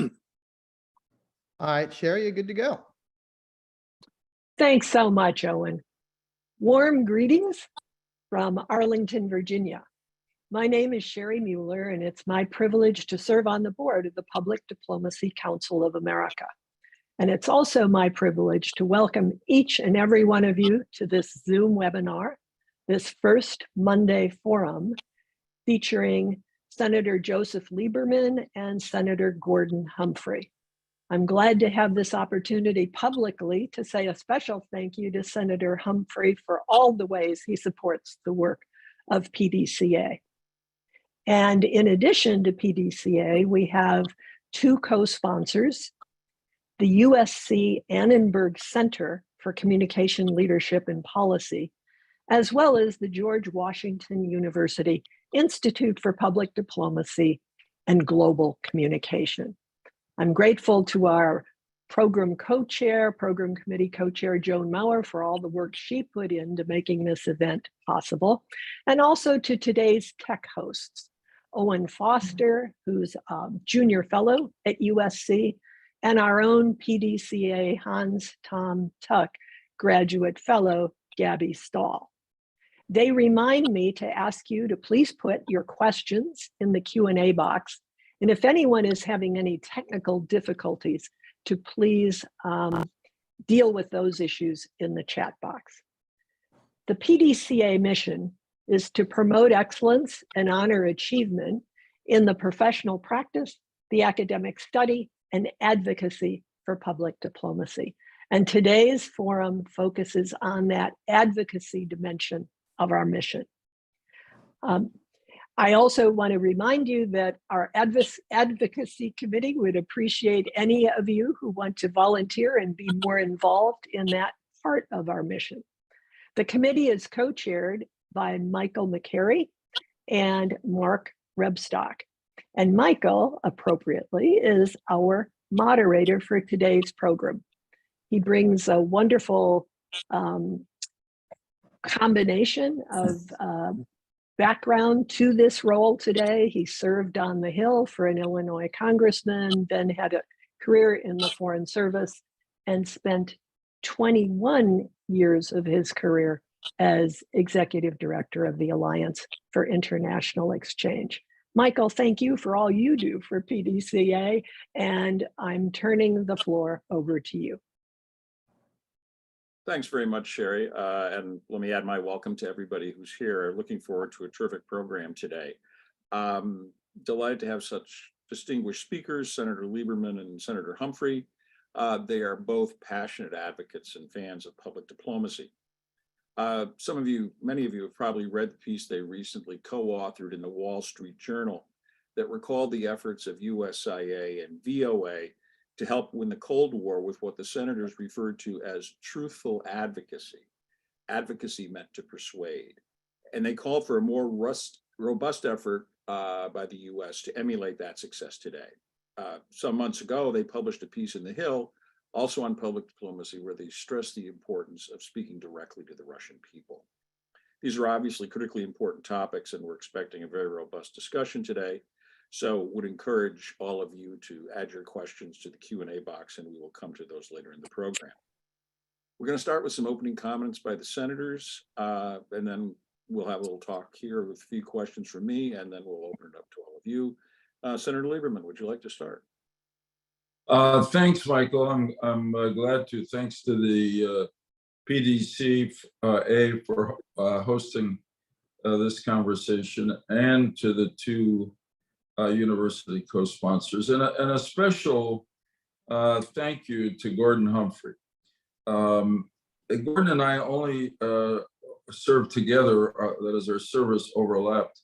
All right, Sherry, you're good to go. Thanks so much, Owen. Warm greetings from Arlington, Virginia. My name is Sherry Mueller, and it's my privilege to serve on the board of the Public Diplomacy Council of America. And it's also my privilege to welcome each and every one of you to this Zoom webinar, this first Monday forum featuring Senator Joseph Lieberman and Senator Gordon Humphrey. I'm glad to have this opportunity publicly to say a special thank you to Senator Humphrey for all the ways he supports the work of PDCA. And in addition to PDCA, we have two co-sponsors, the USC Annenberg Center for Communication Leadership and Policy, as well as the George Washington University Institute for Public Diplomacy and Global Communication. I'm grateful to our program co-chair, program committee co-chair, Joan Maurer, for all the work she put into making this event possible, and also to today's tech hosts, Owen Foster, who's a junior fellow at USC, and our own PDCA Hans Tom Tuck graduate fellow, Gabby Stahl. They remind me to ask you to please put your questions in the Q&A box. And if anyone is having any technical difficulties, to please deal with those issues in the chat box. The PDCA mission is to promote excellence and honor achievement in the professional practice, the academic study, and advocacy for public diplomacy. And today's forum focuses on that advocacy dimension of our mission. I also want to remind you that our advocacy committee would appreciate any of you who want to volunteer and be more involved in that part of our mission. The committee is co-chaired by Michael McCary and Mark Rebstock. And Michael, appropriately, is our moderator for today's program. He brings a wonderful combination of background to this role today. He served on the Hill for an Illinois congressman, then had a career in the Foreign Service, and spent 21 years of his career as executive director of the Alliance for International Exchange. Michael, thank you for all you do for PDCA, and I'm turning the floor over to you. Thanks very much, Sherry. And let me add my welcome to everybody who's here. Looking forward to a terrific program today. Delighted to have such distinguished speakers, Senator Lieberman and Senator Humphrey. They are both passionate advocates and fans of public diplomacy. Many of you have probably read the piece they recently co-authored in the Wall Street Journal that recalled the efforts of USIA and VOA to help win the Cold War with what the senators referred to as truthful advocacy. Advocacy meant to persuade. And they called for a more robust effort by the US to emulate that success today. Some months ago, they published a piece in The Hill, also on public diplomacy, where they stressed the importance of speaking directly to the Russian people. These are obviously critically important topics, and we're expecting a very robust discussion today. So would encourage all of you to add your questions to the Q&A box, and we will come to those later in the program. We're going to start with some opening comments by the senators, and then we'll have a little talk here with a few questions from me, and then we'll open it up to all of you. Senator Lieberman, would you like to start? Thanks, Michael. I'm glad to. Thanks to the PDCA for hosting this conversation, and to the two university co-sponsors, and a special thank you to Gordon Humphrey. Gordon and I only served together, that is, our service overlapped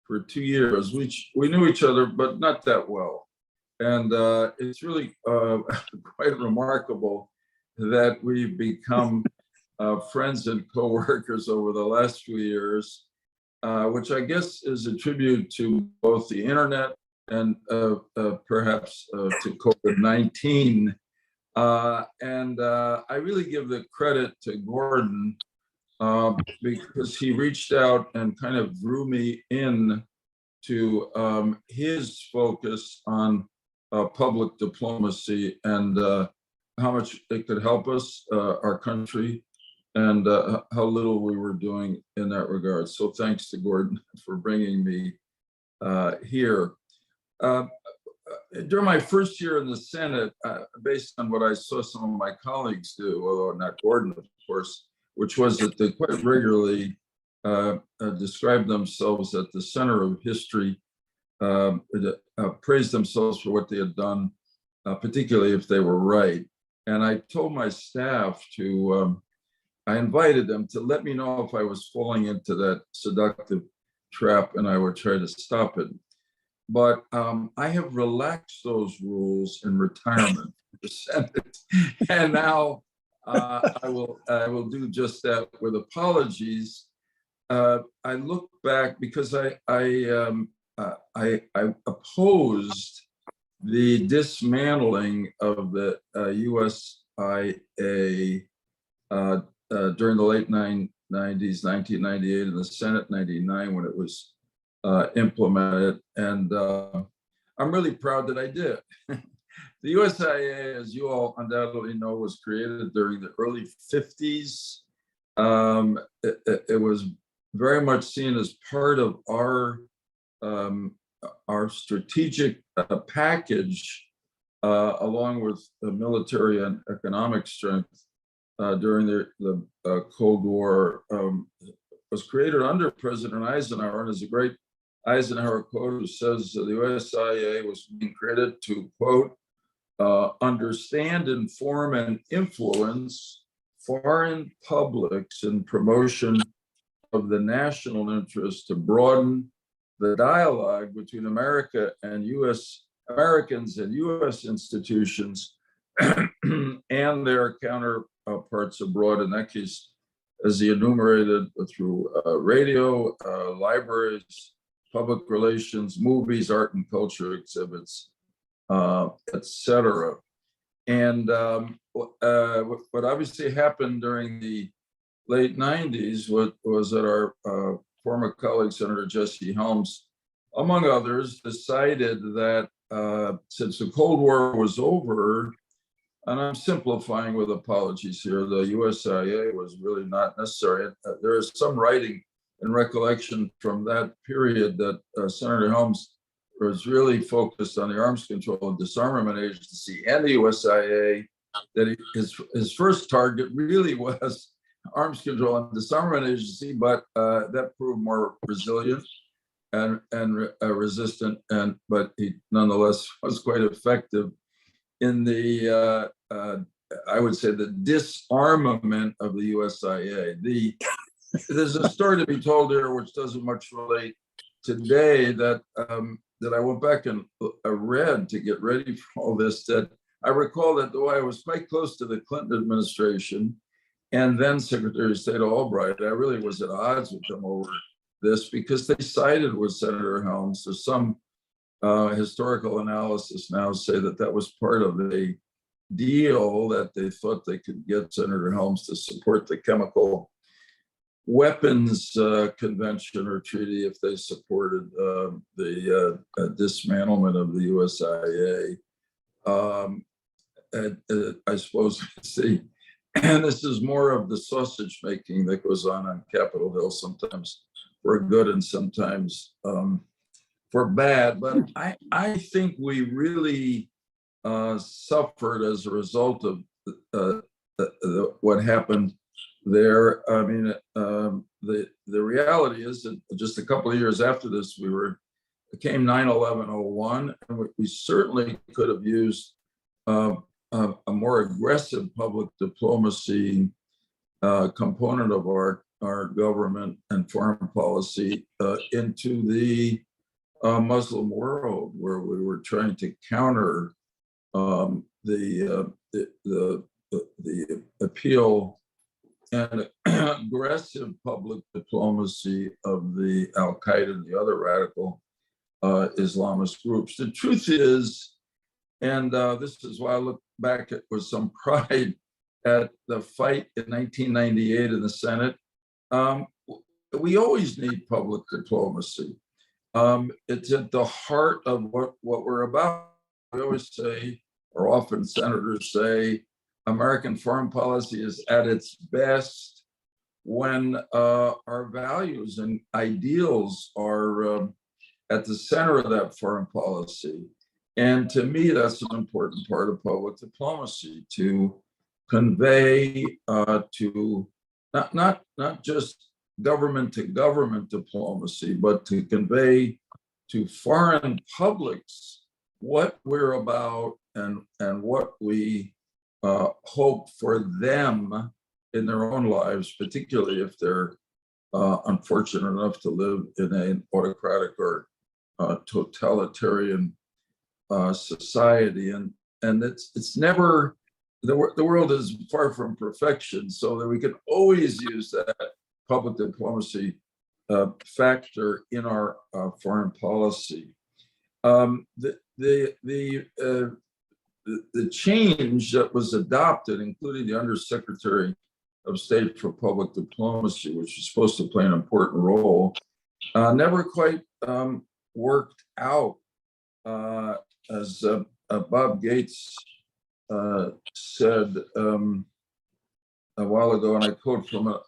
for 2 years. We knew each other, but not that well. And it's really quite remarkable that we've become friends and co-workers over the last few years, which I guess is a tribute to both the internet and perhaps to COVID-19. And I really give the credit to Gordon because he reached out and kind of drew me in to his focus on public diplomacy and how much it could help us, our country, and how little we were doing in that regard. So thanks to Gordon for bringing me here. During my first year in the Senate, based on what I saw some of my colleagues do, although not Gordon, of course, which was that they quite regularly described themselves at the center of history, praised themselves for what they had done, particularly if they were right. And I told my staff to, I invited them to let me know if I was falling into that seductive trap, and I would try to stop it. But I have relaxed those rules in retirement in the Senate, and now I will do just that with apologies. I look back because I opposed the dismantling of the USIA during the late 90s, 1998, in the Senate, 99, when it was implemented. And I'm really proud that I did. The USIA, as you all undoubtedly know, was created during the early 50s. It was very much seen as part of our strategic package, along with the military and economic strength during the Cold War. Was created under President Eisenhower, and there's a great Eisenhower quote who says the USIA was being created to, quote, understand, inform, and influence foreign publics in promotion of the national interest, to broaden the dialogue between America and Americans and US institutions and their counterparts abroad, in that case, as he enumerated, through radio, libraries, public relations, movies, art and culture exhibits, etc. And what obviously happened during the late 90s was that our former colleague, Senator Jesse Helms, among others, decided that since the Cold War was over, and I'm simplifying with apologies here, the USIA was really not necessary. There is some writing and recollection from that period that Senator Helms was really focused on the Arms Control and Disarmament Agency and the USIA, that his first target really was Arms Control and Disarmament Agency, but that proved more resilient and resistant, but he nonetheless was quite effective in the, I would say, the disarmament of the USIA. There's a story to be told here which doesn't much relate today, that I went back and read to get ready for all this, that I recall that though I was quite close to the Clinton administration and then Secretary of State Albright, I really was at odds with them over this because they sided with Senator Helms. There's some historical analysis now say that was part of a deal that they thought they could get Senator Helms to support the chemical weapons convention or treaty if they supported the dismantlement of the USIA. I suppose, see, and this is more of the sausage making that goes on Capitol Hill, sometimes for good and sometimes for bad. But I think we really suffered as a result of what happened there. I mean, the reality is that just a couple of years after this, came 9/11/01, and we certainly could have used a more aggressive public diplomacy component of our government and foreign policy into the Muslim world, where we were trying to counter the appeal and aggressive public diplomacy of the Al-Qaeda and the other radical Islamist groups. The truth is, and this is why I look back with some pride at the fight in 1998 in the Senate, we always need public diplomacy. It's at the heart of what we're about. we always say, or often senators say, American foreign policy is at its best when our values and ideals are at the center of that foreign policy. And to me, that's an important part of public diplomacy, to convey to not just government to government diplomacy, but to convey to foreign publics what we're about and what we hope for them in their own lives, particularly if they're unfortunate enough to live in an autocratic or totalitarian society. And it's never, the world is far from perfection, so that we can always use that public diplomacy factor in our foreign policy. The change that was adopted, including the Undersecretary of State for Public Diplomacy, which was supposed to play an important role, never quite worked out. As Bob Gates said a while ago, and I quote from a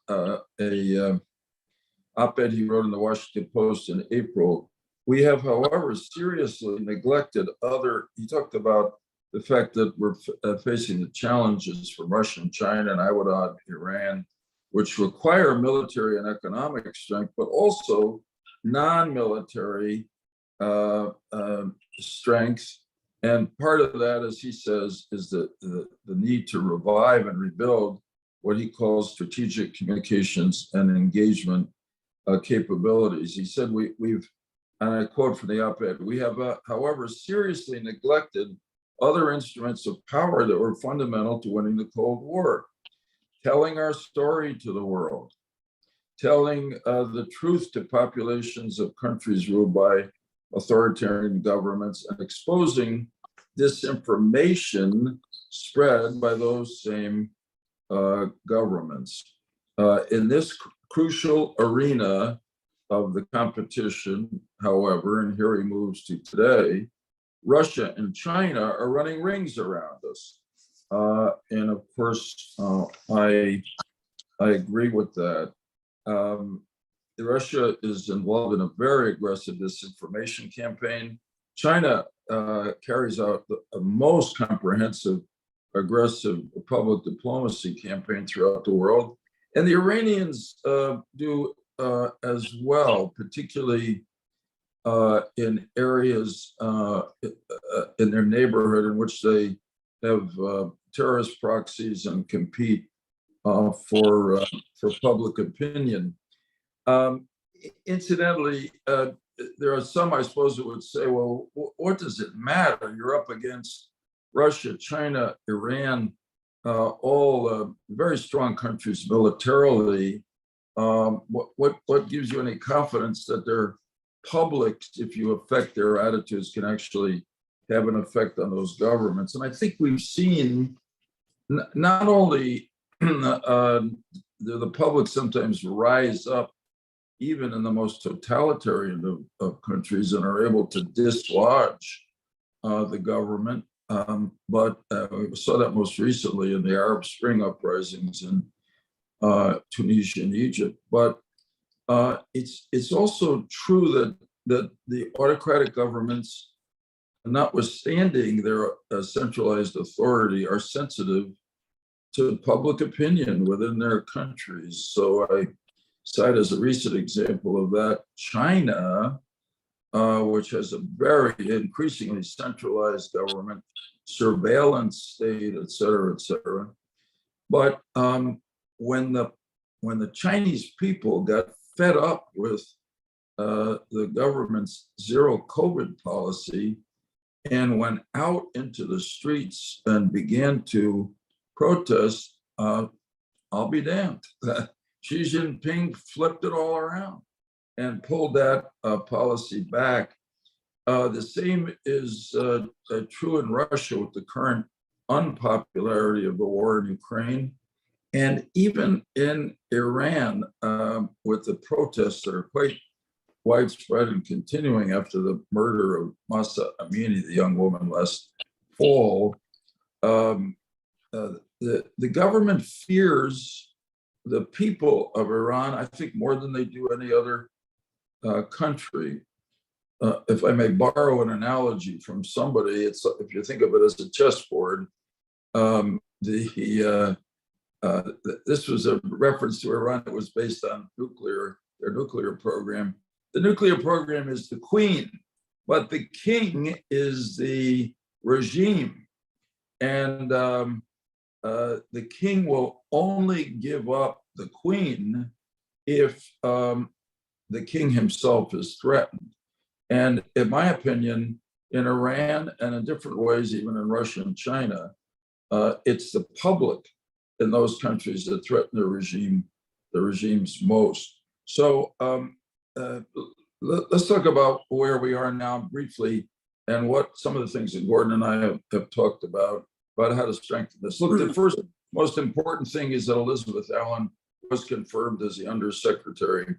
op-ed he wrote in the Washington Post in April, "We have, however, seriously neglected other," he talked about the fact that we're facing the challenges from Russia and China, and I would add Iran, which require military and economic strength, but also non-military strength. And part of that, as he says, is the need to revive and rebuild what he calls strategic communications and engagement capabilities. He said, we've, and I quote from the op-ed, "We have, however, seriously neglected other instruments of power that were fundamental to winning the Cold War, telling our story to the world, telling the truth to populations of countries ruled by authoritarian governments, and exposing disinformation spread by those same governments." In this crucial arena of the competition, however, and here he moves to today, Russia and China are running rings around us. And of course, I agree with that. Russia is involved in a very aggressive disinformation campaign. China carries out the most comprehensive, aggressive public diplomacy campaign throughout the world. And the Iranians do as well, particularly in areas in their neighborhood in which they have terrorist proxies and compete for public opinion. Incidentally, there are some, I suppose, that would say, well, what does it matter? You're up against Russia, China, Iran, all very strong countries militarily. What gives you any confidence that their publics, if you affect their attitudes, can actually have an effect on those governments? And I think we've seen not only the public sometimes rise up even in the most totalitarian of countries and are able to dislodge the government. But we saw that most recently in the Arab Spring uprisings in Tunisia and Egypt. But it's also true that the autocratic governments, notwithstanding their centralized authority, are sensitive to public opinion within their countries. So I cite as a recent example of that China, which has a very increasingly centralized government, surveillance state, et cetera, et cetera. But when the Chinese people got fed up with the government's zero COVID policy and went out into the streets and began to protest, I'll be damned. Xi Jinping flipped it all around and pulled that policy back. The same is true in Russia with the current unpopularity of the war in Ukraine, and even in Iran with the protests that are quite widespread and continuing after the murder of Mahsa Amini, the young woman, last fall. The government fears the people of Iran, I think, more than they do any other country. If I may borrow an analogy from somebody, it's if you think of it as a chessboard. This was a reference to Iran that was based on their nuclear program. The nuclear program is the queen, but the king is the regime. And the king will only give up the queen if the king himself is threatened. And in my opinion, in Iran and in different ways, even in Russia and China, it's the public in those countries that threaten the regimes most. So let's talk about where we are now briefly and what some of the things that Gordon and I have talked about how to strengthen this. Look, the first most important thing is that Elizabeth Allen was confirmed as the Undersecretary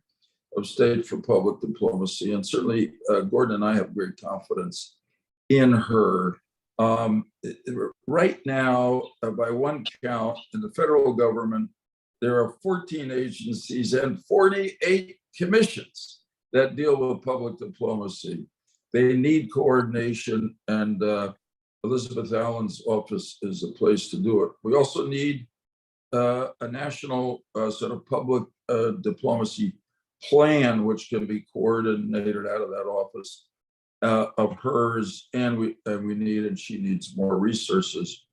of State for Public Diplomacy. And certainly Gordon and I have great confidence in her. Right now, by one count, in the federal government, there are 14 agencies and 48 commissions that deal with public diplomacy. They need coordination, and Elizabeth Allen's office is a place to do it. We also need a national sort of public diplomacy plan, which can be coordinated out of that office of hers, and she needs more resources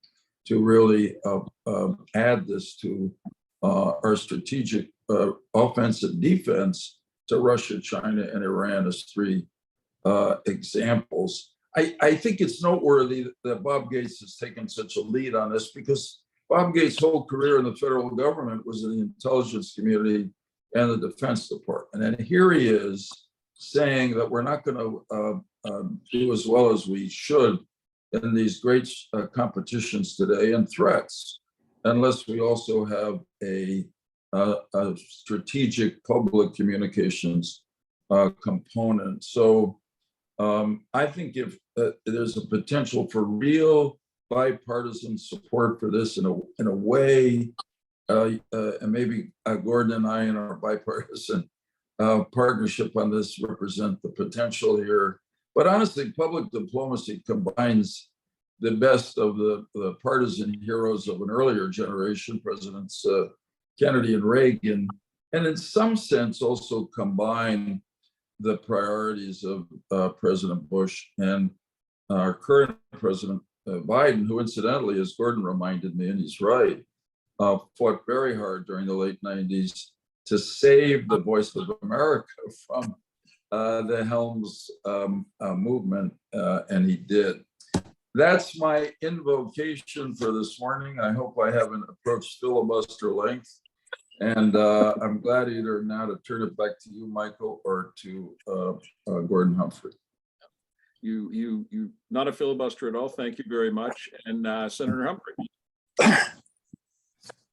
to really add this to our strategic offense and defense to Russia, China, and Iran as three examples. I think it's noteworthy that Bob Gates has taken such a lead on this, because Bob Gates' whole career in the federal government was in the intelligence community and the Defense Department. And here he is saying that we're not going to do as well as we should in these great competitions today and threats, unless we also have a strategic public communications component. So I think if there's a potential for real bipartisan support for this in a way, and maybe Gordon and I in our bipartisan partnership on this represent the potential here. But honestly, public diplomacy combines the best of the partisan heroes of an earlier generation, Presidents Kennedy and Reagan, and in some sense also combine the priorities of President Bush and our current President Biden, who incidentally, as Gordon reminded me, and he's right, fought very hard during the late 90s to save the voice of America from the Helms movement, and he did. That's my invocation for this morning. I hope I haven't approached filibuster length. And I'm glad either now to turn it back to you, Michael, or to Gordon Humphrey. You not a filibuster at all. Thank you very much. And Senator Humphrey.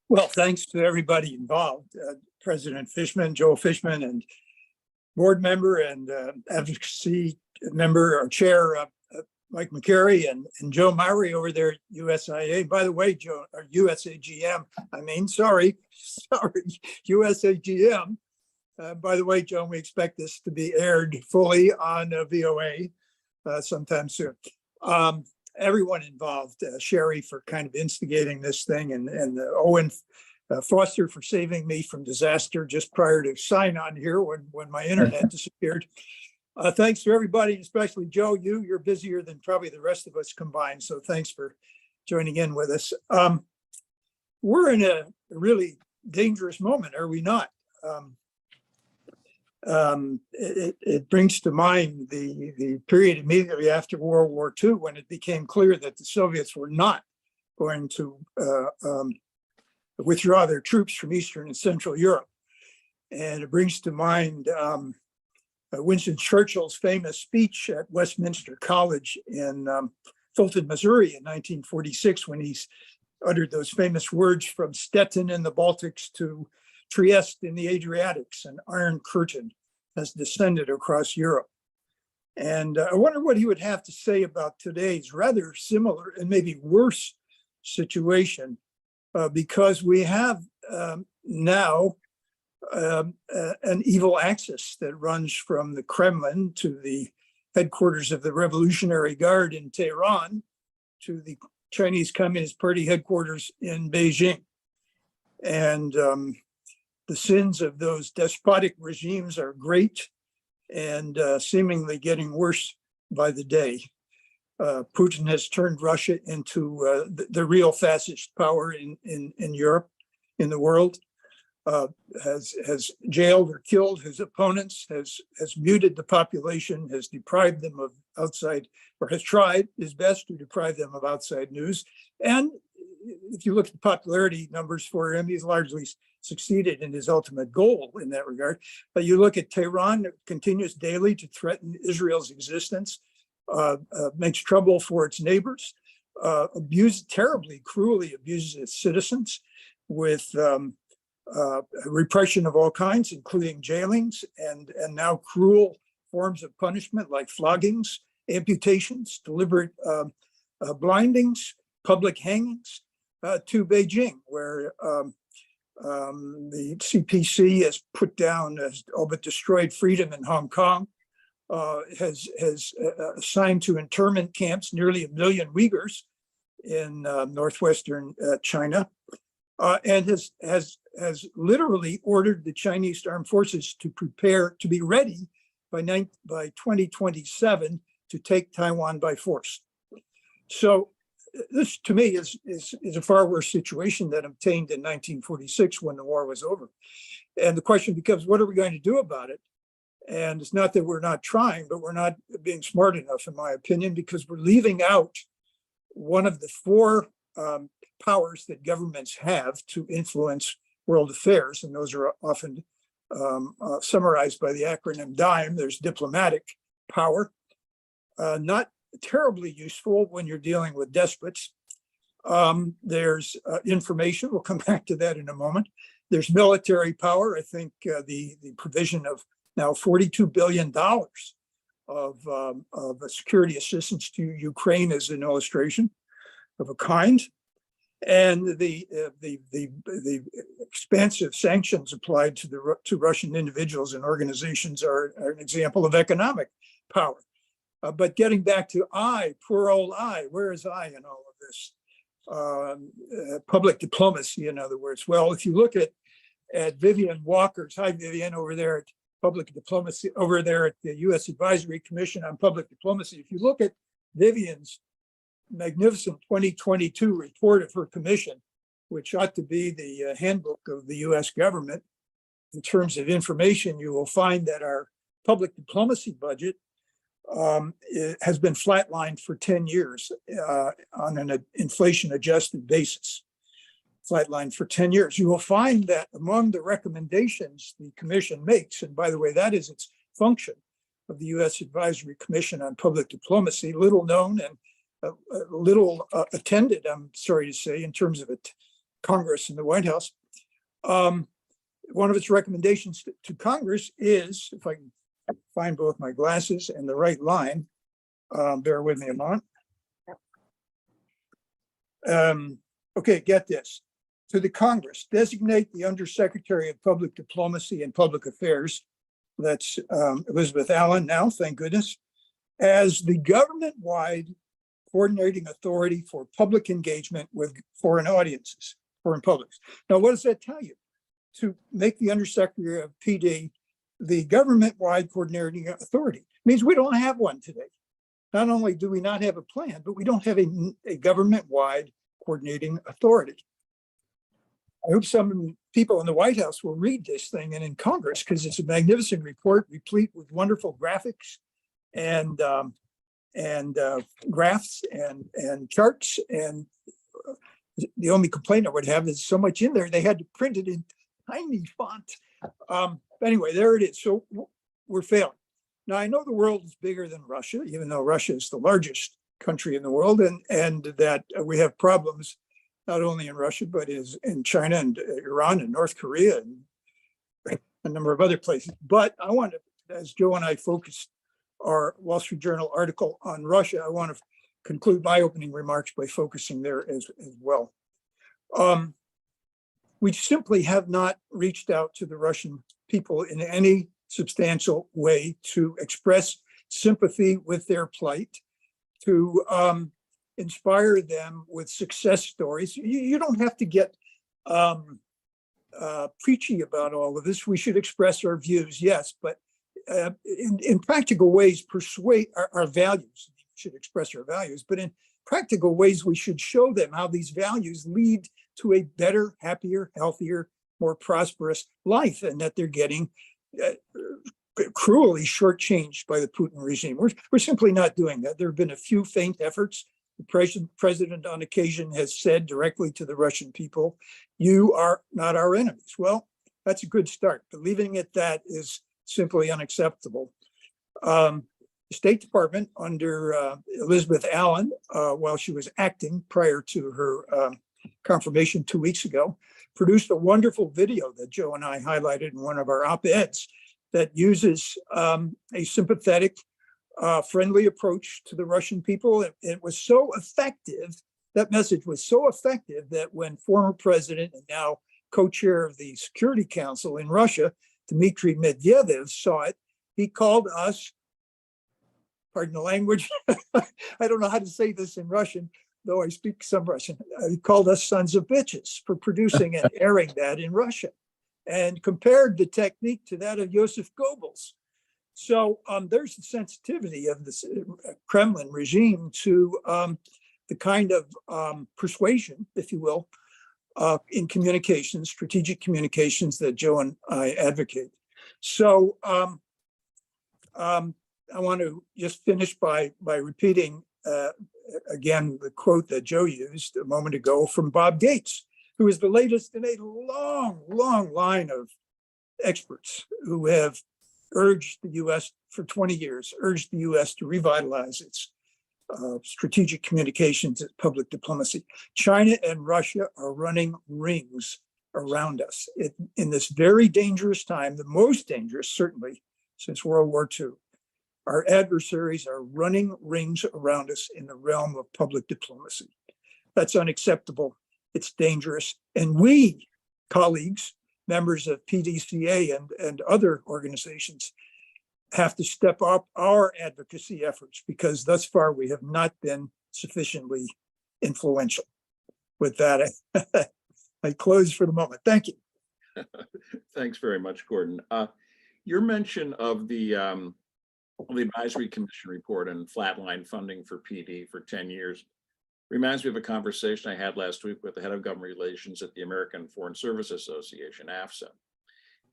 Well, thanks to everybody involved, President Fishman, Joe Fishman, and board member and advocacy member or chair, Mike McCary, and Joe Mowry over there at USIA. By the way, Joe, or USAGM, USAGM. By the way, Joe, we expect this to be aired fully on VOA sometime soon. Everyone involved, Sherry for kind of instigating this thing, and Owen Foster for saving me from disaster just prior to sign on here when my internet disappeared. Thanks to everybody, especially Joe, you're busier than probably the rest of us combined. So thanks for joining in with us. We're in a really dangerous moment, are we not? It brings to mind the period immediately after World War II, when it became clear that the Soviets were not going to withdraw their troops from Eastern and Central Europe. And it brings to mind Winston Churchill's famous speech at Westminster College in Fulton, Missouri in 1946, when he uttered those famous words, "From Stettin in the Baltics to Trieste in the Adriatics, an iron curtain has descended across Europe. And I wonder what he would have to say about today's rather similar and maybe worse situation, because we have now an evil axis that runs from the Kremlin to the headquarters of the Revolutionary Guard in Tehran to the Chinese Communist Party headquarters in Beijing. And the sins of those despotic regimes are great and seemingly getting worse by the day. Putin has turned Russia into the real fascist power in Europe, in the world, has jailed or killed his opponents, has muted the population, has deprived them of outside, or has tried his best to deprive them of outside news. And if you look at the popularity numbers for him, he's largely succeeded in his ultimate goal in that regard. But you look at Tehran, it continues daily to threaten Israel's existence, makes trouble for its neighbors, terribly, cruelly abuses its citizens with repression of all kinds, including jailings and now cruel forms of punishment like floggings, amputations, deliberate blindings, public hangings, to Beijing, where the CPC has put down, has all but destroyed freedom in Hong Kong, has assigned to internment camps nearly 1 million Uyghurs in northwestern China, and has literally ordered the Chinese armed forces to prepare to be ready by 2027 to take Taiwan by force. So this, to me, is a far worse situation than obtained in 1946 when the war was over. And the question becomes, what are we going to do about it? And it's not that we're not trying, but we're not being smart enough, in my opinion, because we're leaving out one of the four powers that governments have to influence world affairs. And those are often summarized by the acronym DIME. There's diplomatic power, not terribly useful when you're dealing with despots. There's information. We'll come back to that in a moment. There's military power. I think the provision of now $42 billion of security assistance to Ukraine is an illustration of a kind. And the expansive sanctions applied to Russian individuals and organizations are an example of economic power. But getting back to poor old where is I in all of this? Public diplomacy, in other words. Well, if you look at Vivian Walker's, hi Vivian, over there at public diplomacy, over there at the U.S. Advisory Commission on Public Diplomacy, if you look at Vivian's magnificent 2022 report of her commission, which ought to be the handbook of the U.S. government in terms of information, you will find that our public diplomacy budget has been flatlined for 10 years on an inflation-adjusted basis. Flatlined for 10 years. You will find that among the recommendations the commission makes, and by the way, that is its function of the U.S. Advisory Commission on Public Diplomacy, little known and little attended, I'm sorry to say, in terms of Congress and the White House. One of its recommendations to Congress is, if I can find both my glasses and the right line, bear with me a moment. Okay, get this. To the Congress, designate the Undersecretary of Public Diplomacy and Public Affairs, that's Elizabeth Allen now, thank goodness, as the government-wide coordinating authority for public engagement with foreign audiences, foreign publics. Now, what does that tell you? To make the Undersecretary of PD the government-wide coordinating authority means we don't have one today. Not only do we not have a plan, but we don't have a government-wide coordinating authority. I hope some people in the White House will read this thing and in Congress, because it's a magnificent report replete with wonderful graphics and graphs and charts. And the only complaint I would have is so much in there, they had to print it in tiny font. Anyway, there it is. So we're failing. Now, I know the world is bigger than Russia, even though Russia is the largest country in the world, and that we have problems not only in Russia, but in China and Iran and North Korea and a number of other places. But I want to as Joe and I focused our Wall Street Journal article on Russia, I want to conclude my opening remarks by focusing there as well. We simply have not reached out to the Russian people in any substantial way to express sympathy with their plight, to inspire them with success stories. You don't have to get preachy about all of this. We should express our views, yes, but in practical ways, persuade our values. We should express our values, but in practical ways, we should show them how these values lead to a better, happier, healthier, more prosperous life, and that they're getting cruelly shortchanged by the Putin regime. We're simply not doing that. There have been a few faint efforts. The president on occasion has said directly to the Russian people, "You are not our enemies." Well, that's a good start, but leaving it at that is simply unacceptable. The State Department under Elizabeth Allen, while she was acting prior to her confirmation 2 weeks ago, produced a wonderful video that Joe and I highlighted in one of our op-eds that uses a sympathetic, friendly approach to the Russian people. It was so effective, that message was so effective that when former president and now co-chair of the Security Council in Russia, Dmitry Medvedev, saw it, he called us, pardon the language, I don't know how to say this in Russian, though I speak some Russian. He called us sons of bitches for producing and airing that in Russia, and compared the technique to that of Joseph Goebbels. So there's the sensitivity of the Kremlin regime to the kind of persuasion, if you will, in communications, strategic communications that Joe and I advocate. So I want to just finish by repeating again the quote that Joe used a moment ago from Bob Gates, who is the latest in a long, long line of experts who have urged the U.S. for 20 years, urged the U.S. to revitalize its strategic communications and public diplomacy. China and Russia are running rings around us in this very dangerous time, the most dangerous, certainly, since World War II. Our adversaries are running rings around us in the realm of public diplomacy. That's unacceptable. It's dangerous. And we, colleagues, members of PDCA and other organizations, have to step up our advocacy efforts, because thus far we have not been sufficiently influential. With that, I close for the moment. Thank you. Thanks very much, Gordon. Your mention of the Advisory Commission report and flatline funding for PD for 10 years reminds me of a conversation I had last week with the head of government relations at the American Foreign Service Association, AFSA.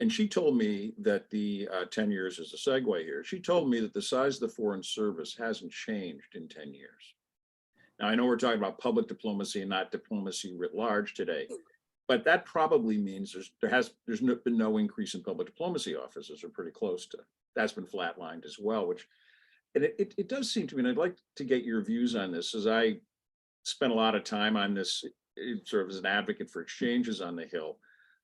And she told me that the 10 years is a segue here. She told me that the size of the Foreign Service hasn't changed in 10 years. Now, I know we're talking about public diplomacy and not diplomacy writ large today, but that probably means there's been no increase in public diplomacy offices, or pretty close to. That's been flatlined as well, which, and it does seem to me, and I'd like to get your views on this, as I spent a lot of time on this sort of as an advocate for exchanges on the Hill,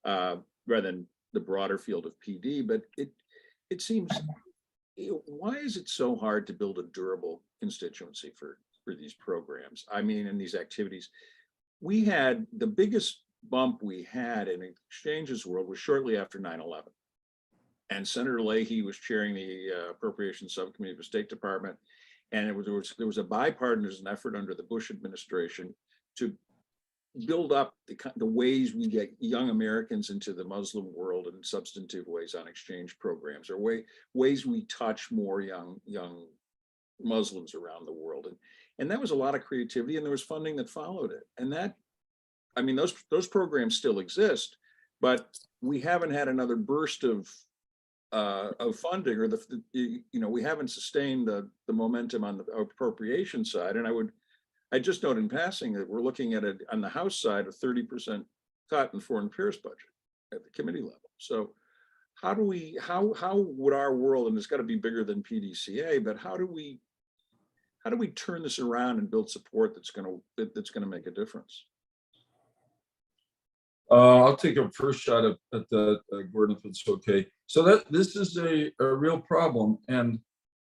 rather than the broader field of PD, but it seems, why is it so hard to build a durable constituency for these programs? I mean, in these activities, we had the biggest bump we had in exchanges world was shortly after 9/11. And Senator Leahy was chairing the Appropriations Subcommittee of the State Department. And there was a bipartisan effort under the Bush administration to build up the ways we get young Americans into the Muslim world in substantive ways on exchange programs, or ways we touch more young Muslims around the world. And that was a lot of creativity, and there was funding that followed it. And that, I mean, those programs still exist, but we haven't had another burst of funding, or we haven't sustained the momentum on the appropriation side. And I just note in passing that we're looking at it on the House side, a 30% cut in foreign affairs budget at the committee level. So how would our world, and it's got to be bigger than PDCA, but how do we turn this around and build support that's going to make a difference? I'll take a first shot at that, Gordon, if it's okay. So that this is a real problem. And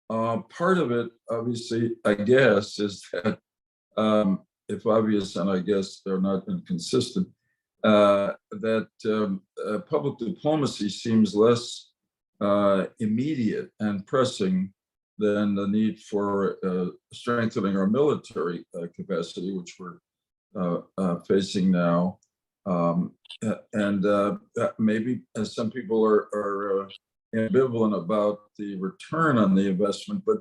part of it, obviously, I guess, is that if obvious, and I guess they're not inconsistent, that public diplomacy seems less immediate and pressing than the need for strengthening our military capacity, which we're facing now. And maybe some people are ambivalent about the return on the investment, but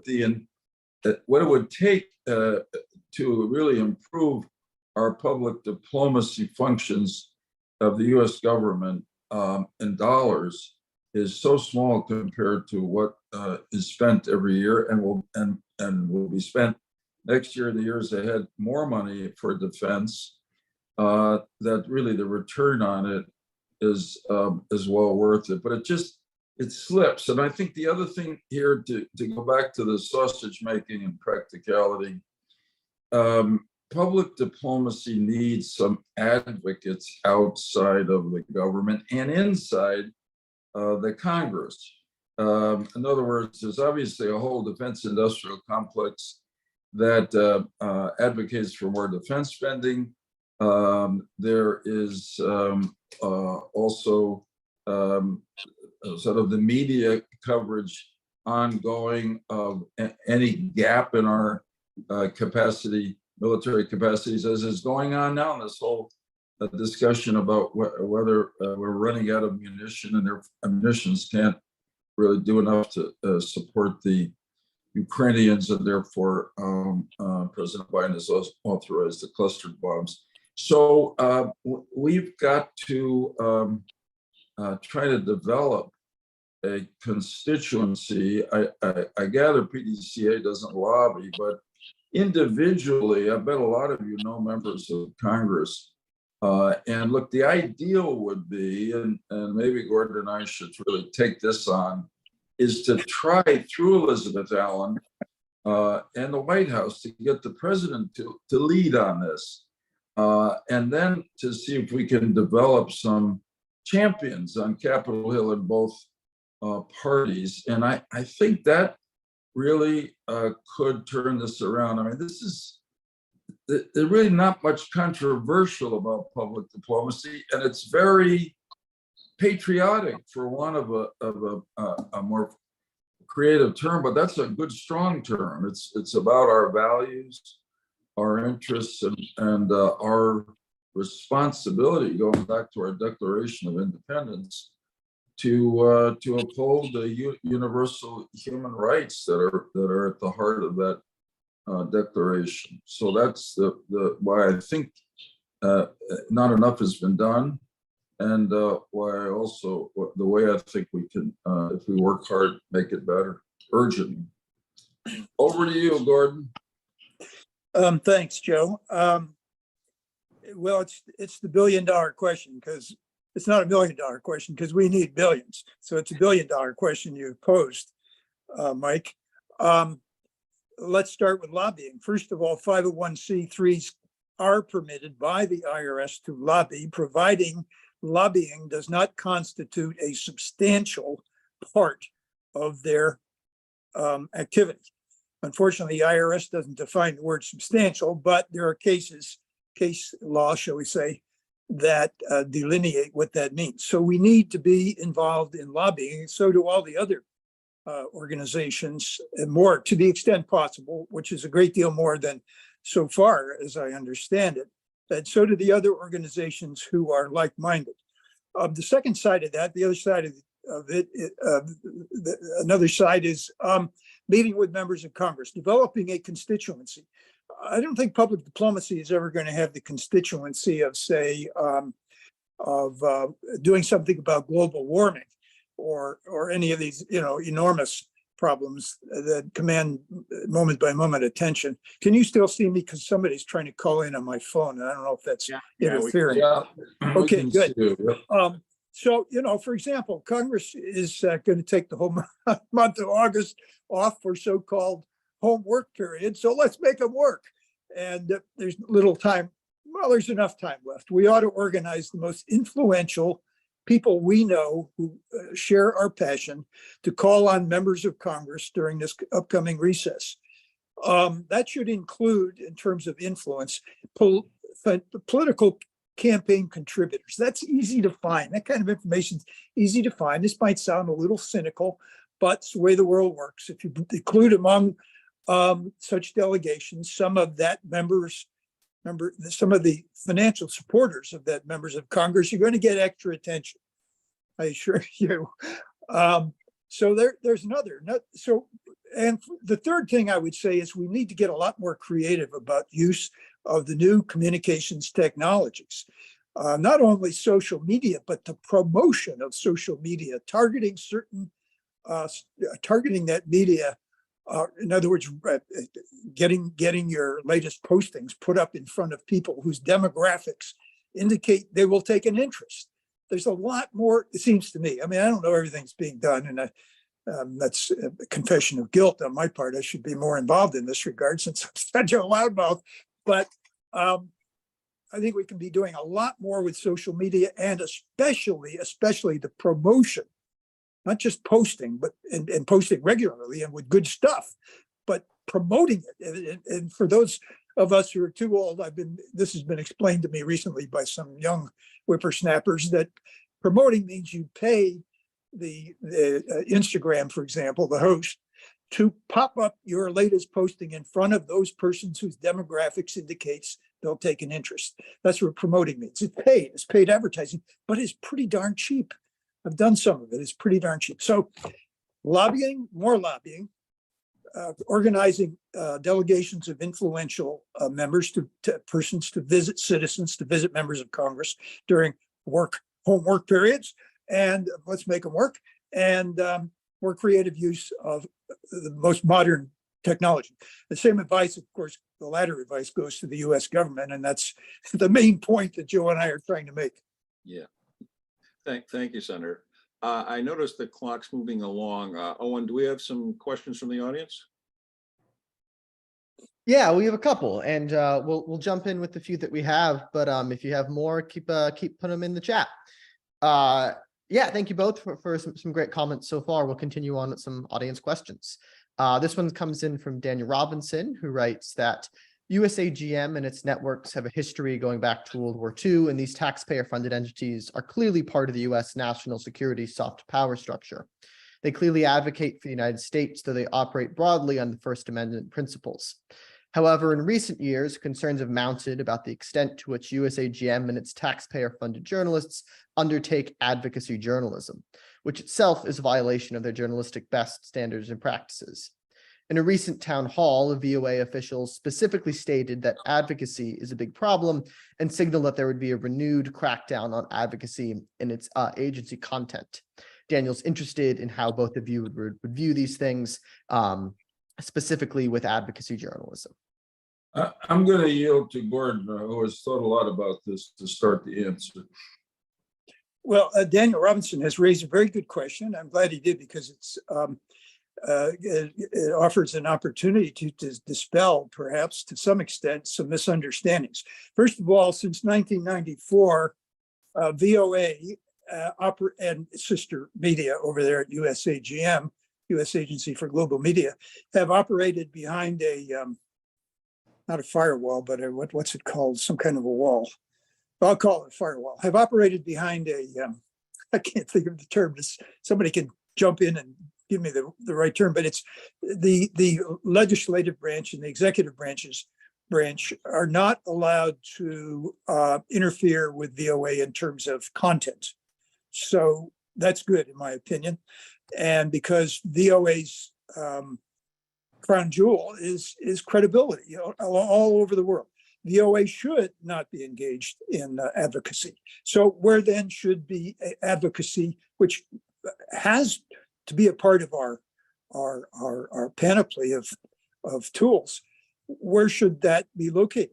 what it would take to really improve our public diplomacy functions of the U.S. government in dollars is so small compared to what is spent every year and will be spent next year, the years ahead, more money for defense, that really the return on it is well worth it. But it slips. And I think the other thing here, to go back to the sausage making and practicality, public diplomacy needs some advocates outside of the government and inside the Congress. In other words, there's obviously a whole defense industrial complex that advocates for more defense spending. There is also sort of the media coverage ongoing of any gap in our military capacities, as is going on now in this whole discussion about whether we're running out of munition and their munitions can't really do enough to support the Ukrainians, and therefore President Biden has authorized the cluster bombs. So we've got to try to develop a constituency. I gather PDCA doesn't lobby, but individually, I bet a lot of you know members of Congress. And look, the ideal would be, and maybe Gordon and I should really take this on, is to try through Elizabeth Allen and the White House to get the president to lead on this. And then to see if we can develop some champions on Capitol Hill in both parties. And I think that really could turn this around. I mean, there's really not much controversial about public diplomacy, and it's very patriotic, for want of a more creative term, but that's a good, strong term. It's about our values, our interests, and our responsibility, going back to our Declaration of Independence, to uphold the universal human rights that are at the heart of that declaration. So that's the why I think not enough has been done, and why I also the way I think we can, if we work hard, make it better. Urgently. Over to you, Gordon. Thanks, Joe. Well, it's the $1 billion question, because it's not $1 million question, because we need billions. So it's a $1 billion question you posed, Mike. Let's start with lobbying. First of all, 501c3s are permitted by the IRS to lobby, providing lobbying does not constitute a substantial part of their activity. Unfortunately, the IRS doesn't define the word substantial, but there are case law, shall we say, that delineate what that means. So we need to be involved in lobbying. So do all the other organizations, and more to the extent possible, which is a great deal more than so far, as I understand it. And so do the other organizations who are like-minded. The second side of that, the other side of it, another side is meeting with members of Congress, developing a constituency. I don't think public diplomacy is ever going to have the constituency of, say, doing something about global warming or any of these, enormous problems that command moment by moment attention. Can you still see me? Because somebody's trying to call in on my phone, and I don't know if that's interfering. Okay, good. So, for example, Congress is going to take the whole month of August off for so-called home work period. So let's make them work. And there's little time. Well, there's enough time left. We ought to organize the most influential people we know who share our passion to call on members of Congress during this upcoming recess. That should include, in terms of influence, political campaign contributors. That's easy to find. That kind of information is easy to find. This might sound a little cynical, but it's the way the world works. If you include among such delegations some of some of the financial supporters of that members of Congress, you're going to get extra attention, I assure you. So there's another. And the third thing I would say is we need to get a lot more creative about use of the new communications technologies. Not only social media, but the promotion of social media, targeting that media. In other words, getting your latest postings put up in front of people whose demographics indicate they will take an interest. There's a lot more, it seems to me. I mean, I don't know everything's being done, and that's a confession of guilt on my part. I should be more involved in this regard since I'm such a loudmouth. But I think we can be doing a lot more with social media, and especially the promotion. Not just posting, but and posting regularly and with good stuff, but promoting it. And for those of us who are too old, this has been explained to me recently by some young whippersnappers, that promoting means you pay the Instagram, for example, the host, to pop up your latest posting in front of those persons whose demographics indicates they'll take an interest. That's what promoting means. It's paid advertising, but it's pretty darn cheap. I've done some of it. It's pretty darn cheap. So lobbying, more lobbying, organizing delegations of influential members to persons to visit citizens, to visit members of Congress during homework periods, and let's make them work, and more creative use of the most modern technology. The same advice, of course, the latter advice goes to the US government, and that's the main point that Joe and I are trying to make. Yeah. Thank you, Senator. I noticed the clock's moving along. Owen, do we have some questions from the audience? Yeah, we have a couple, and we'll jump in with the few that we have. But if you have more, keep putting them in the chat. Yeah, thank you both for some great comments so far. We'll continue on with some audience questions. This one comes in from Daniel Robinson, who writes that USAGM and its networks have a history going back to World War II, and these taxpayer-funded entities are clearly part of the U.S. national security soft power structure. They clearly advocate for the United States, though they operate broadly on the First Amendment principles. However, in recent years, concerns have mounted about the extent to which USAGM and its taxpayer-funded journalists undertake advocacy journalism, which itself is a violation of their journalistic best standards and practices. In a recent town hall, VOA officials specifically stated that advocacy is a big problem and signaled that there would be a renewed crackdown on advocacy in its agency content. Daniel's interested in how both of you would view these things, specifically with advocacy journalism. I'm going to yield to Gordon, who has thought a lot about this, to start the answer. Well, Daniel Robinson has raised a very good question. I'm glad he did, because it offers an opportunity to dispel, perhaps to some extent, some misunderstandings. First of all, since 1994, VOA and sister media over there at USAGM, U.S. Agency for Global Media, have operated behind not a firewall, but what's it called? Some kind of a wall. I'll call it a firewall. Have operated behind I can't think of the term. Somebody can jump in and give me the right term, but it's the legislative branch and the executive branch are not allowed to interfere with VOA in terms of content. So that's good, in my opinion. And because VOA's crown jewel is credibility, all over the world. VOA should not be engaged in advocacy. So where then should be advocacy, which has to be a part of our panoply of tools? Where should that be located?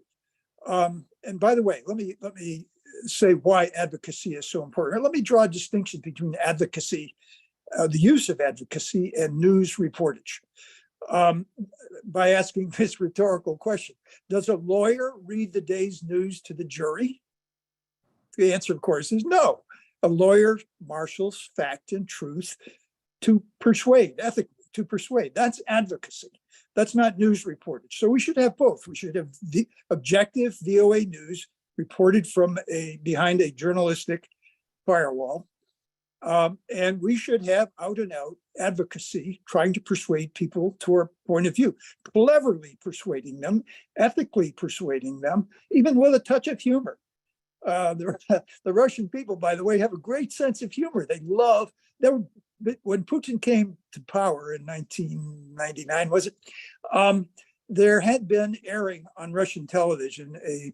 And by the way, let me say why advocacy is so important. Let me draw a distinction between advocacy, the use of advocacy, and news reportage. By asking this rhetorical question: does a lawyer read the day's news to the jury? The answer, of course, is no. A lawyer marshals fact and truth to persuade, ethically, to persuade. That's advocacy. That's not news reportage. So we should have both. We should have the objective VOA news reported from behind a journalistic firewall. And we should have out and out advocacy, trying to persuade people to our point of view, cleverly persuading them, ethically persuading them, even with a touch of humor. The Russian people, by the way, have a great sense of humor. When Putin came to power in 1999, was it? There had been airing on Russian television a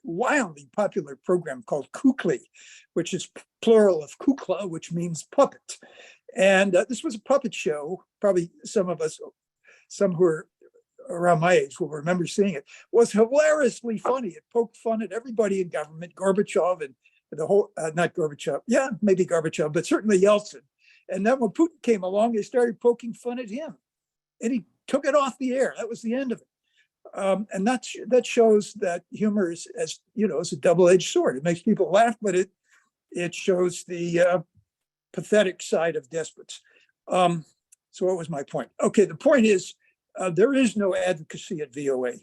wildly popular program called Kukli, which is plural of kukla, which means puppet. And this was a puppet show. Probably some who are around my age will remember seeing it. Was hilariously funny. It poked fun at everybody in government, Gorbachev and the whole, not Gorbachev, yeah, maybe Gorbachev, but certainly Yeltsin. And then when Putin came along, they started poking fun at him, and he took it off the air. That was the end of it. And that shows that humor is, as you know, is a double-edged sword. It makes people laugh, but it shows the pathetic side of despots. So what was my point? Okay, the point is there is no advocacy at VOA.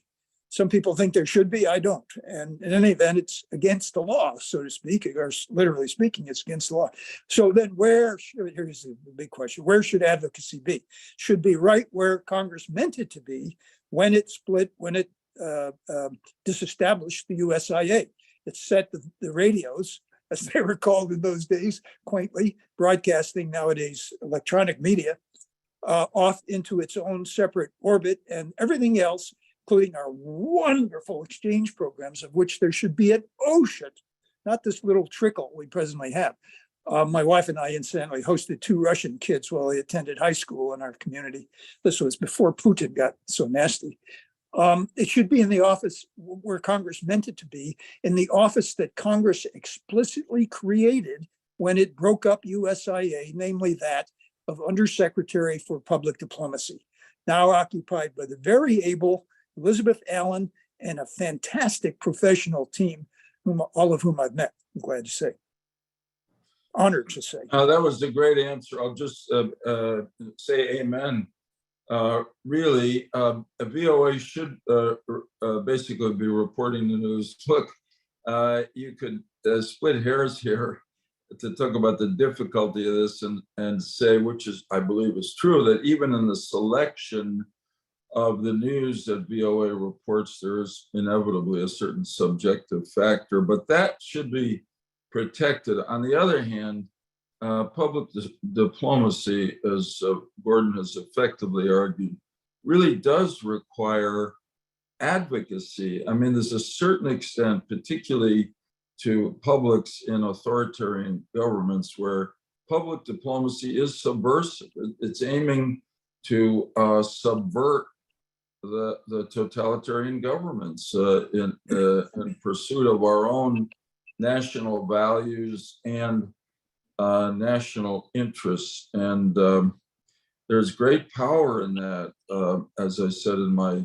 Some people think there should be. I don't. And in any event, it's against the law, so to speak, or literally speaking, it's against the law. So then here's the big question. Where should advocacy be? Should be right where Congress meant it to be when it disestablished the USIA. It set the radios, as they were called in those days, quaintly, broadcasting nowadays electronic media, off into its own separate orbit, and everything else, including our wonderful exchange programs, of which there should be an ocean, not this little trickle we presently have. My wife and I, incidentally, hosted 2 Russian kids while they attended high school in our community. This was before Putin got so nasty. It should be in the office where Congress meant it to be, in the office that Congress explicitly created when it broke up USIA, namely that of Undersecretary for Public Diplomacy, now occupied by the very able Elizabeth Allen and a fantastic professional team, all of whom I've met, I'm glad to say. Honored to say. That was a great answer. I'll just say amen. Really, a VOA should basically be reporting the news. Look, you could split hairs here to talk about the difficulty of this and say, which is, I believe is true, that even in the selection of the news that VOA reports, there is inevitably a certain subjective factor, but that should be protected. On the other hand, public diplomacy, as Gordon has effectively argued, really does require advocacy. I mean, there's a certain extent, particularly to publics in authoritarian governments, where public diplomacy is subversive. It's aiming to subvert the totalitarian governments in pursuit of our own national values and national interests. And there's great power in that, as I said in my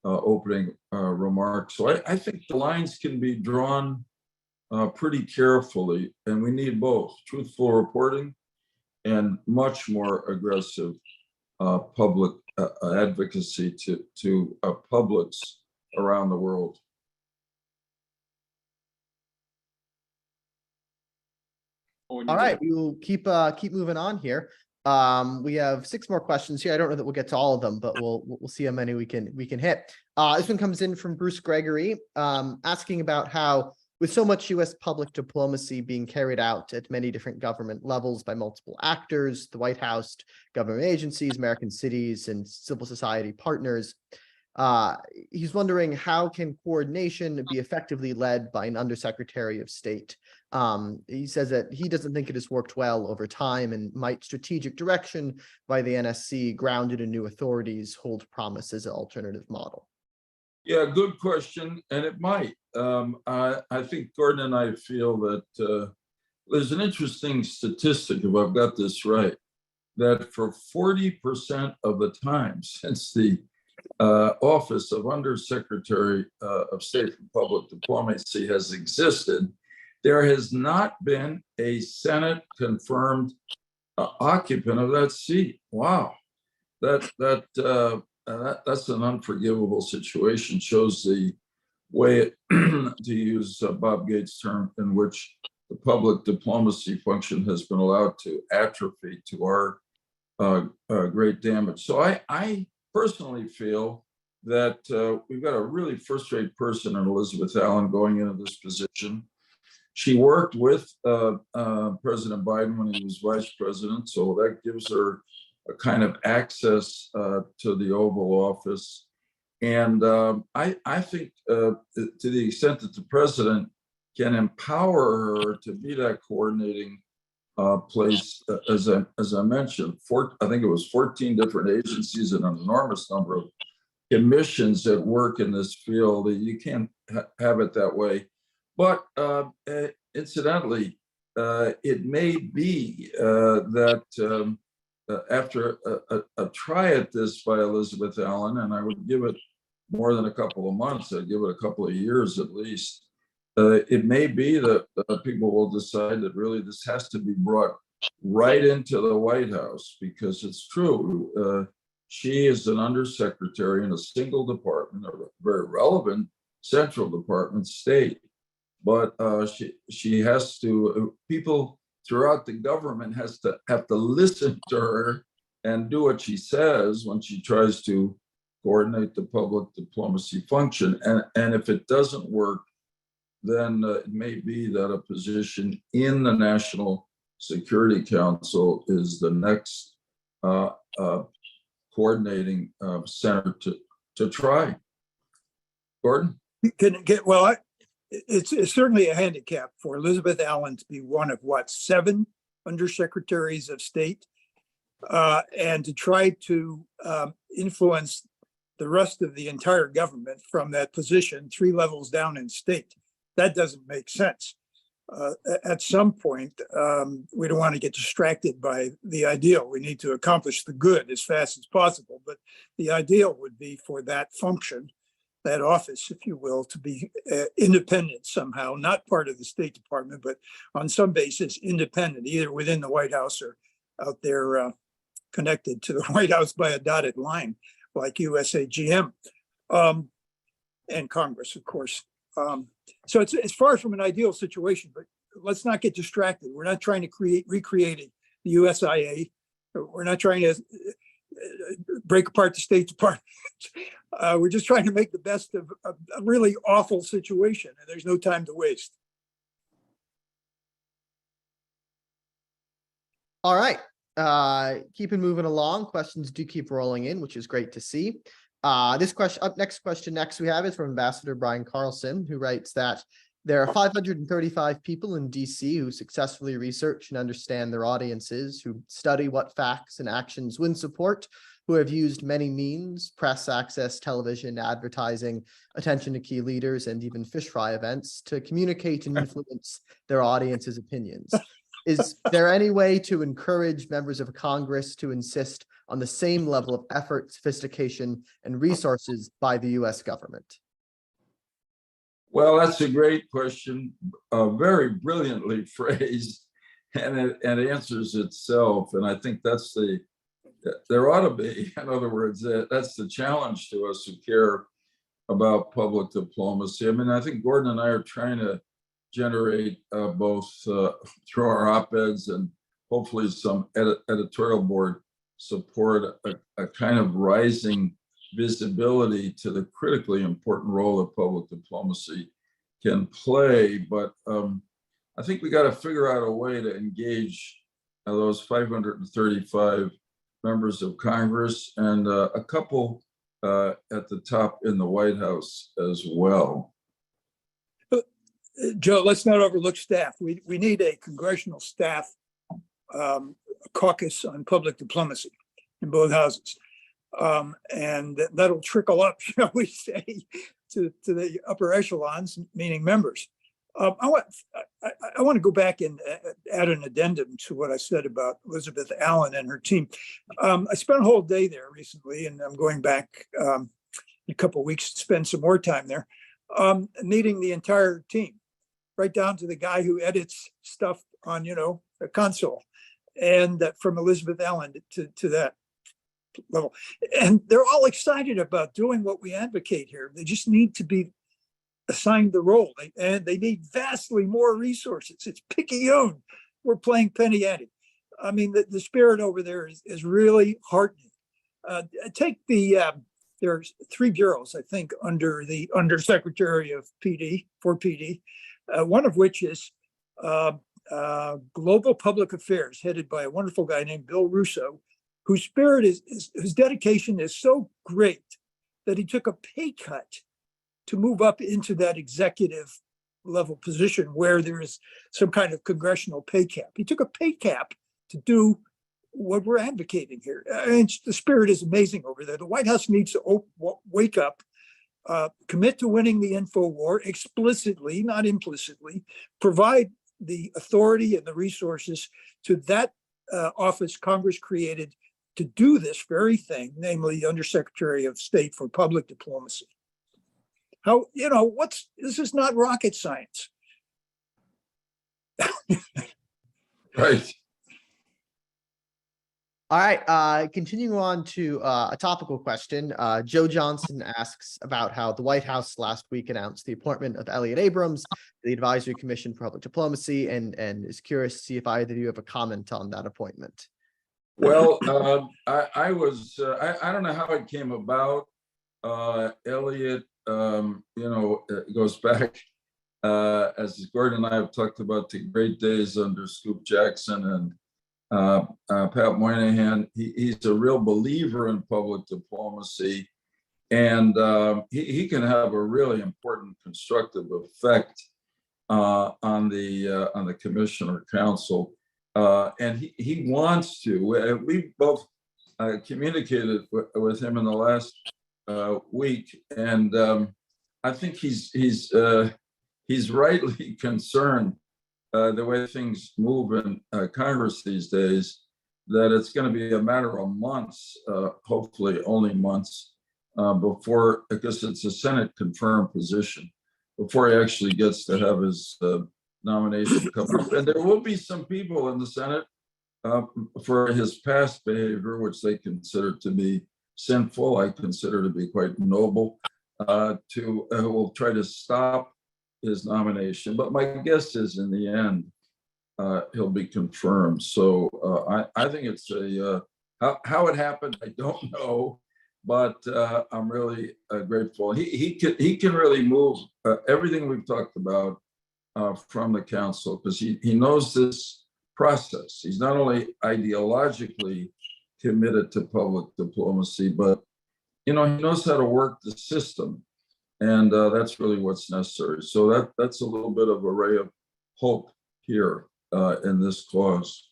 opening remarks. So I think the lines can be drawn pretty carefully, and we need both truthful reporting and much more aggressive public advocacy to publics around the world. All right, we will keep moving on here. We have 6 more questions here. I don't know that we'll get to all of them, but we'll see how many we can hit. This one comes in from Bruce Gregory, asking about how, with so much U.S. public diplomacy being carried out at many different government levels by multiple actors, the White House, government agencies, American cities, and civil society partners, he's wondering, how can coordination be effectively led by an undersecretary of state? He says that he doesn't think it has worked well over time, and might strategic direction by the NSC, grounded in new authorities, hold promise as an alternative model? Yeah, good question, and it might. I think Gordon and I feel that there's an interesting statistic, if I've got this right, that for 40% of the time since the office of Undersecretary of State for Public Diplomacy has existed, there has not been a Senate confirmed occupant of that seat. Wow, that's an unforgivable situation. Shows the way, to use Bob Gates' term, in which the public diplomacy function has been allowed to atrophy to our great damage. So I personally feel that we've got a really first-rate person in Elizabeth Allen going into this position. She worked with President Biden when he was vice president, so that gives her a kind of access to the Oval Office. And I think to the extent that the president can empower her to be that coordinating place, as I mentioned, I think it was 14 different agencies and an enormous number of commissions that work in this field. You can't have it that way. But incidentally, it may be that after a try at this by Elizabeth Allen, and I would give it more than a couple of months, I'd give it a couple of years at least, it may be that people will decide that really this has to be brought right into the White House, because it's true. She is an undersecretary in a single department, a very relevant central department, state. But she has to, people throughout the government have to listen to her and do what she says when she tries to coordinate the public diplomacy function. And if it doesn't work, then it may be that a position in the National Security Council is the next coordinating center to try. Gordon? It's certainly a handicap for Elizabeth Allen to be one of what, 7 undersecretaries of state, and to try to influence the rest of the entire government from that position 3 levels down in state. That doesn't make sense. At some point, we don't want to get distracted by the ideal. We need to accomplish the good as fast as possible. But the ideal would be for that function, that office, if you will, to be independent somehow, not part of the State Department, but on some basis independent, either within the White House or out there connected to the White House by a dotted line, like USAGM, and Congress, of course. So it's far from an ideal situation, but let's not get distracted. We're not trying to recreate the USIA. We're not trying to break apart the State Department. We're just trying to make the best of a really awful situation, and there's no time to waste. All right. Keeping moving along. Questions do keep rolling in, which is great to see. Next question we have is from Ambassador Brian Carlson, who writes that there are 535 people in DC who successfully research and understand their audiences, who study what facts and actions win support, who have used many means, press access, television, advertising, attention to key leaders, and even fish fry events to communicate and influence their audience's opinions. Is there any way to encourage members of Congress to insist on the same level of effort, sophistication, and resources by the US government? Well, that's a great question, very brilliantly phrased, and it answers itself. And I think there ought to be, in other words, that's the challenge to us who care about public diplomacy. I mean, I think Gordon and I are trying to generate both through our op-eds and hopefully some editorial board support, a kind of rising visibility to the critically important role that public diplomacy can play. But I think we got to figure out a way to engage those 535 members of Congress and a couple at the top in the White House as well. Joe, let's not overlook staff. We need a congressional staff caucus on public diplomacy in both houses. And that'll trickle up, shall we say, to the upper echelons, meaning members. I want to go back and add an addendum to what I said about Elizabeth Allen and her team. I spent a whole day there recently, and I'm going back in a couple of weeks to spend some more time there, meeting the entire team, right down to the guy who edits stuff on, a console, and from Elizabeth Allen to that level. And they're all excited about doing what we advocate here. They just need to be assigned the role, and they need vastly more resources. It's picayune. We're playing penny ante. I mean, the spirit over there is really heartening. Take there's 3 bureaus, I think, under the Undersecretary of PD, for PD, one of which is Global Public Affairs, headed by a wonderful guy named Bill Russo, whose spirit his dedication is so great that he took a pay cut to move up into that executive level position where there is some kind of congressional pay cap. He took a pay cap to do what we're advocating here. And the spirit is amazing over there. The White House needs to wake up, commit to winning the info war explicitly, not implicitly, provide the authority and the resources to that office Congress created to do this very thing, namely the Undersecretary of State for Public Diplomacy. This is not rocket science. Right. All right, continuing on to a topical question. Joe Johnson asks about how the White House last week announced the appointment of Elliott Abrams to the Advisory Commission for Public Diplomacy, and is curious to see if either of you have a comment on that appointment. Well, I don't know how it came about. Elliott, it goes back, as Gordon and I have talked about, the great days under Scoop Jackson and Pat Moynihan. He's a real believer in public diplomacy, and he can have a really important constructive effect on the commission or council, and he wants to. We both communicated with him in the last week, and I think he's rightly concerned the way things move in Congress these days, that it's going to be a matter of months, hopefully only months, before, because it's a Senate confirmed position, before he actually gets to have his nomination come up. And there will be some people in the Senate for his past behavior, which they consider to be sinful, I consider to be quite noble, who will try to stop his nomination. But my guess is in the end, he'll be confirmed. So I think it's how it happened, I don't know, but I'm really grateful. He can really move everything we've talked about from the council, because he knows this process. He's not only ideologically committed to public diplomacy, but he knows how to work the system, and that's really what's necessary. So that's a little bit of a ray of hope here in this clause.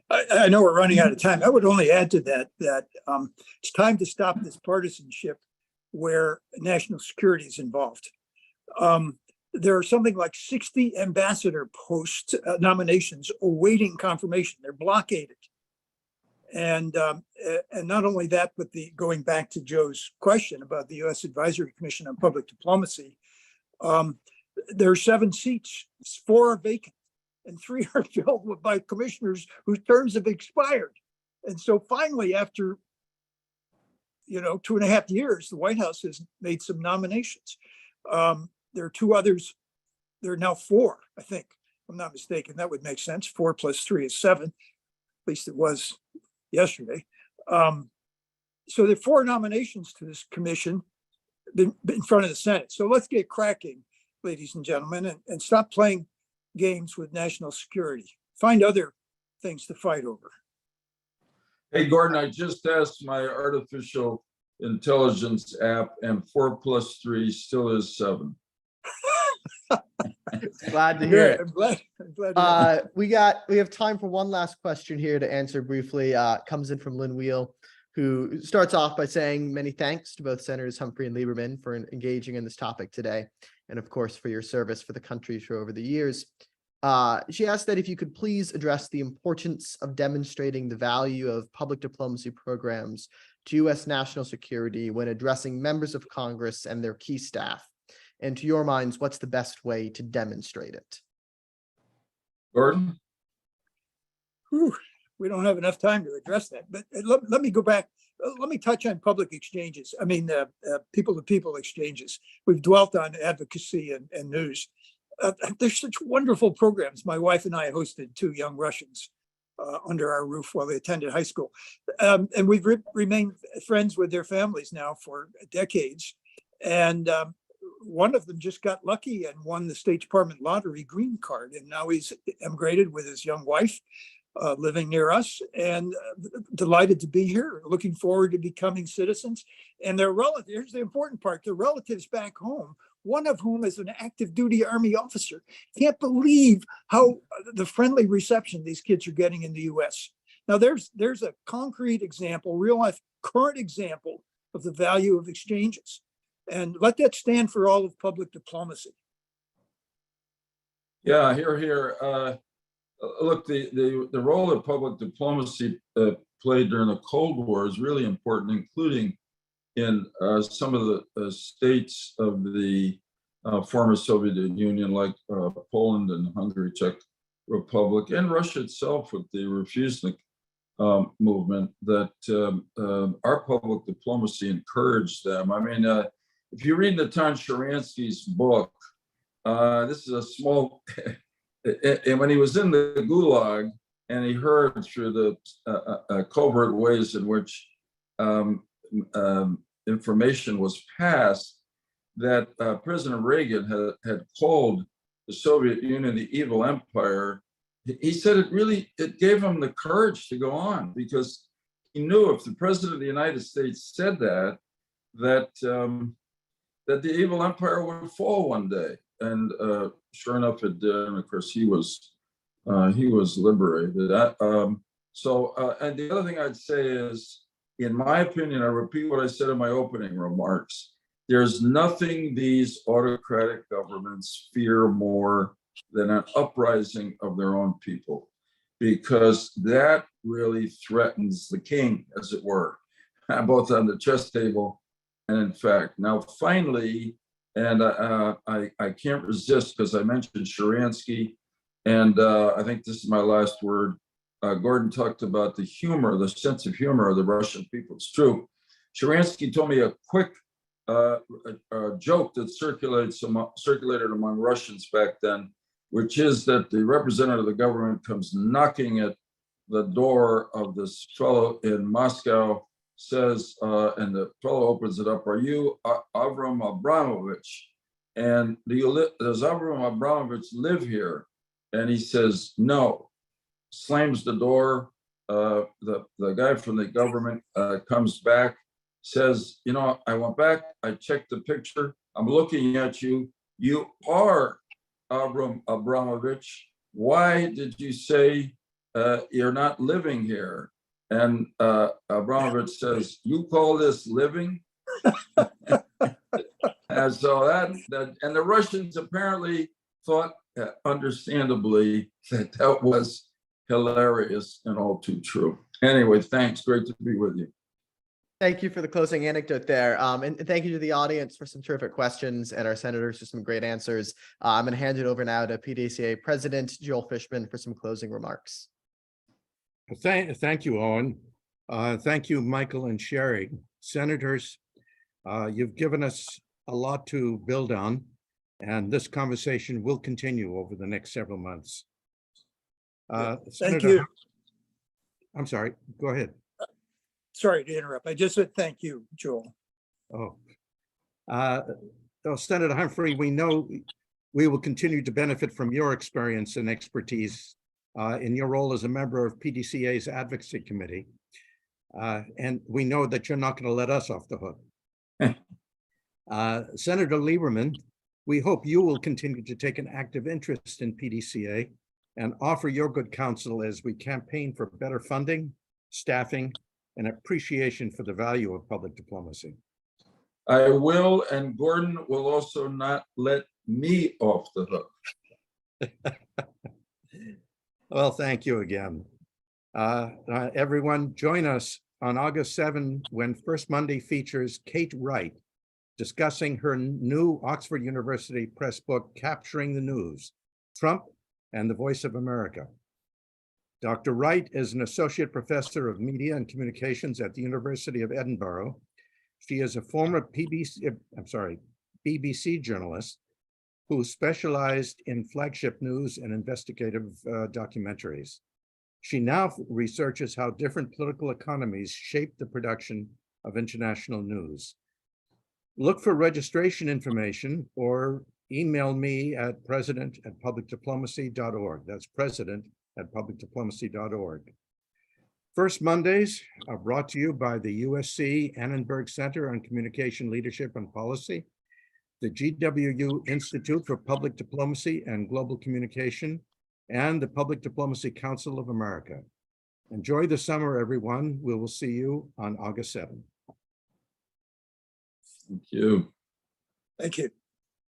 I know we're running out of time. I would only add to that it's time to stop this partisanship where national security is involved. There are something like 60 ambassador post nominations awaiting confirmation. They're blockaded. And not only that, but going back to Joe's question about the U.S. Advisory Commission on Public Diplomacy, there are 7 seats, 4 are vacant, and 3 are filled by commissioners whose terms have expired. And so finally, after 2.5 years, the White House has made some nominations. There are 2 others. There are now 4, I think, if I'm not mistaken. That would make sense. 4 plus 3 is 7. At least it was yesterday. So there are 4 nominations to this commission in front of the Senate. So let's get cracking, ladies and gentlemen, and stop playing games with national security. Find other things to fight over. Hey, Gordon, I just asked my artificial intelligence app, and 4 plus 3 still is 7. Glad to hear it. I'm glad. We have time for one last question here to answer briefly. Comes in from Lynn Wheel, who starts off by saying many thanks to both Senators Humphrey and Lieberman for engaging in this topic today, and of course for your service for the country for over the years. She asked that if you could please address the importance of demonstrating the value of public diplomacy programs to U.S. national security when addressing members of Congress and their key staff, And to your minds, what's the best way to demonstrate it? Gordon? Whew, we don't have enough time to address that, but let me go back. Let me touch on public exchanges. I mean, people-to-people exchanges. We've dwelt on advocacy and news. There's such wonderful programs. My wife and I hosted 2 young Russians under our roof while they attended high school. And we've remained friends with their families now for decades. And one of them just got lucky and won the State Department lottery green card. And now he's emigrated with his young wife, living near us, and delighted to be here, looking forward to becoming citizens. And their relatives, here's the important part, their relatives back home, one of whom is an active duty Army officer. Can't believe how the friendly reception these kids are getting in the US. Now there's a concrete example, real life, current example of the value of exchanges. And let that stand for all of public diplomacy. Yeah, here. Look, the role that public diplomacy played during the Cold War is really important, including in some of the states of the former Soviet Union, like Poland and Hungary, Czech Republic, and Russia itself with the Refusenik movement, that our public diplomacy encouraged them. I mean, if you read Natan Sharansky's book, this is a small, and when he was in the Gulag and he heard through the covert ways in which information was passed, that President Reagan had called the Soviet Union the evil empire, he said it gave him the courage to go on, because he knew if the President of the United States said that the evil empire would fall one day. And sure enough, it did. And of course, he was liberated. And the other thing I'd say is, in my opinion, I repeat what I said in my opening remarks, there's nothing these autocratic governments fear more than an uprising of their own people, because that really threatens the king, as it were, both on the chess table and in fact. Now, finally, and I can't resist, because I mentioned Sharansky, and I think this is my last word. Gordon talked about the humor, the sense of humor of the Russian people. It's true. Sharansky told me a quick joke that circulated among Russians back then, which is that the representative of the government comes knocking at the door of this fellow in Moscow, says, and the fellow opens it up, "Are you Avram Abramovich? And does Avram Abramovich live here?" And he says, "No." Slams the door. The guy from the government comes back, says, "I went back, I checked the picture, I'm looking at you. You are Avram Abramovich. Why did you say you're not living here?" And Abramovich says, "You call this living?" And so and the Russians apparently thought, understandably, that was hilarious and all too true. Anyway, thanks. Great to be with you. Thank you for the closing anecdote there. And thank you to the audience for some terrific questions and our senators for some great answers. I'm going to hand it over now to PDCA President Joel Fishman for some closing remarks. Thank you, Owen. Thank you, Michael and Sherry. Senators, you've given us a lot to build on, and this conversation will continue over the next several months. Thank you. I'm sorry, go ahead. Sorry to interrupt. I just said thank you, Joel. Senator Humphrey, we know we will continue to benefit from your experience and expertise in your role as a member of PDCA's Advocacy Committee. And we know that you're not going to let us off the hook. Senator Lieberman, we hope you will continue to take an active interest in PDCA and offer your good counsel as we campaign for better funding, staffing, and appreciation for the value of public diplomacy. I will, and Gordon will also not let me off the hook. Well, thank you again. Everyone, join us on August 7 when First Monday features Kate Wright, discussing her new Oxford University Press book, Capturing the News, Trump and the Voice of America. Dr. Wright is an associate professor of media and communications at the University of Edinburgh. She is a former BBC journalist who specialized in flagship news and investigative documentaries. She now researches how different political economies shape the production of international news. Look for registration information or email me at president@publicdiplomacy.org. That's president@publicdiplomacy.org. First Mondays are brought to you by the USC Annenberg Center on Communication Leadership and Policy, the GWU Institute for Public Diplomacy and Global Communication, and the Public Diplomacy Council of America. Enjoy the summer, everyone. We will see you on August 7th. Thank you. Thank you.